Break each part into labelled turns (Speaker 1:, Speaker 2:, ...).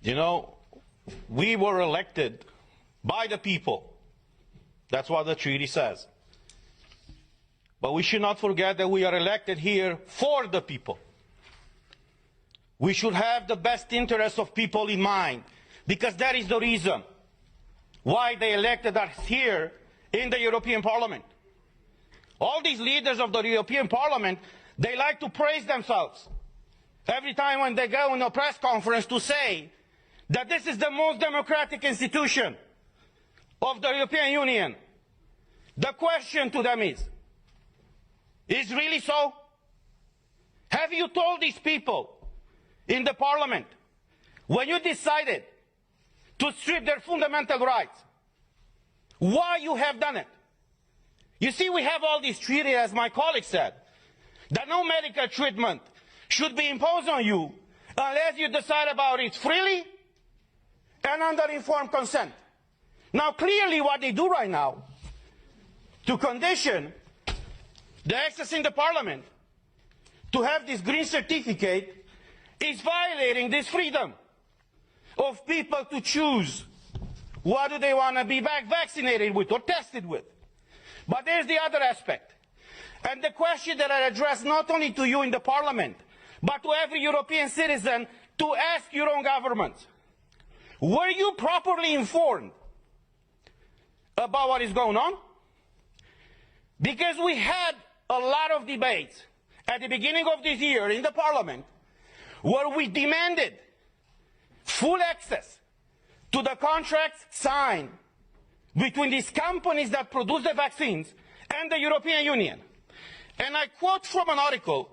Speaker 1: You know, we were elected by the people. That's what the treaty says. But we should not forget that we are elected here for the people. We should have the best interests of people in mind, because that is the reason why they elected us here in the European Parliament. All these leaders of the European Parliament, they like to praise themselves every time when they go in a press conference to say that this is the most democratic institution of the European Union. The question to them is really so? Have you told these people in the Parliament, when you decided to strip their fundamental rights, why you have done it? You see, we have all these treaties, as my colleague said, that no medical treatment should be imposed on you unless you decide about it freely and under informed consent. Now, clearly what they do right now to condition the access in the Parliament to have this green certificate is violating this freedom of people to choose what do they want to be vaccinated with or tested with. But there's the other aspect. And the question that I address not only to you in the Parliament, but to every European citizen, to ask your own governments. Were you properly informed about what is going on? Because we had a lot of debates at the beginning of this year in the Parliament where we demanded full access to the contracts signed between these companies that produce the vaccines and the European Union. And I quote from an article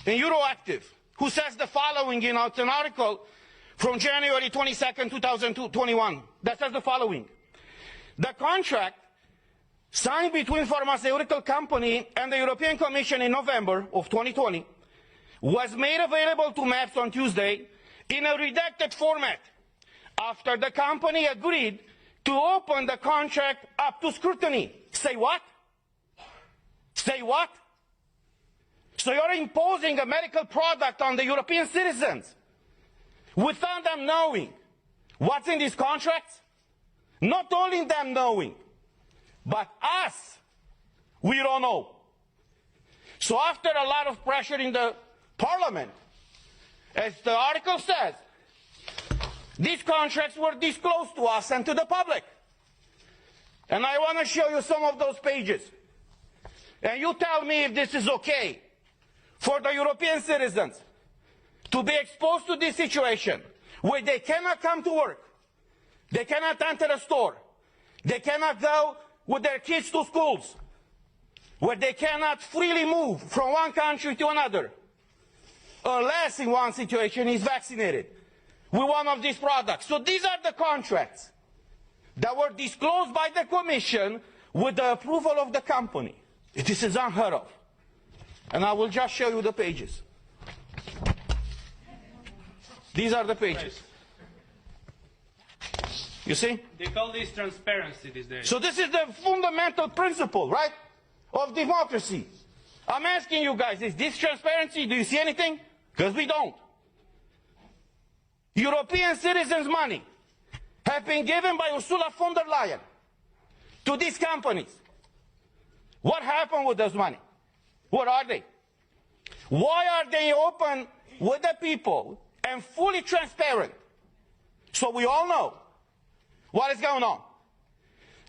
Speaker 1: in Euroactive, who says the following, it's an article from January 22nd, 2021, that says the following. The contract signed between pharmaceutical company and the European Commission in November of 2020 was made available to MEPs on Tuesday in a redacted format after the company agreed to open the contract up to scrutiny. Say what? Say what? So you're imposing a medical product on the European citizens without them knowing what's in these contracts? Not only them knowing, but us, we don't know. So after a lot of pressure in the Parliament, as the article says, these contracts were disclosed to us and to the public. And I want to show you some of those pages. And you tell me if this is okay for the European citizens to be exposed to this situation where they cannot come to work, they cannot enter a store, they cannot go with their kids to schools, where they cannot freely move from one country to another, unless in one situation is vaccinated with one of these products. So these are the contracts that were disclosed by the Commission with the approval of the company. This is unheard of. And I will just show you the pages. These are the pages. You see?
Speaker 2: They call this transparency these days.
Speaker 1: So this is the fundamental principle, right, of democracy. I'm asking you guys, is this transparency? Do you see anything? Because we don't. European citizens' money have been given by Ursula von der Leyen to these companies. What happened with those money? What are they? Why are they open with the people and fully transparent so we all know what is going on?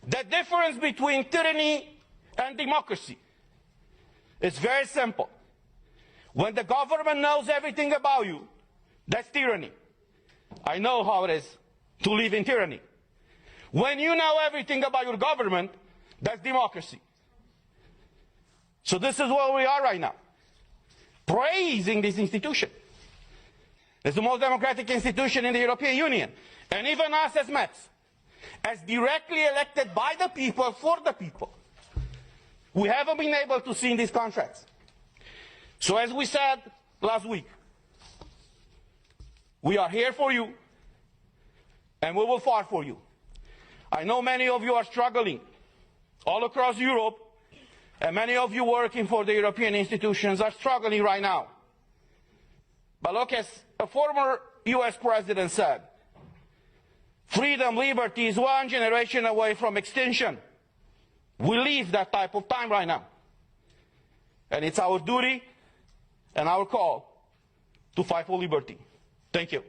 Speaker 1: The difference between tyranny and democracy is very simple. When the government knows everything about you, that's tyranny. I know how it is to live in tyranny. When you know everything about your government, that's democracy. So this is where we are right now, praising this institution. It's the most democratic institution in the European Union. And even us as MEPs, as directly elected by the people, for the people, we haven't been able to see in these contracts. So as we said last week, we are here for you, and we will fight for you. I know many of you are struggling all across Europe, and many of you working for the European institutions are struggling right now. But look, as a former US president said, freedom, liberty is one generation away from extinction. We live that type of time right now. And it's our duty and our call to fight for liberty. Thank you.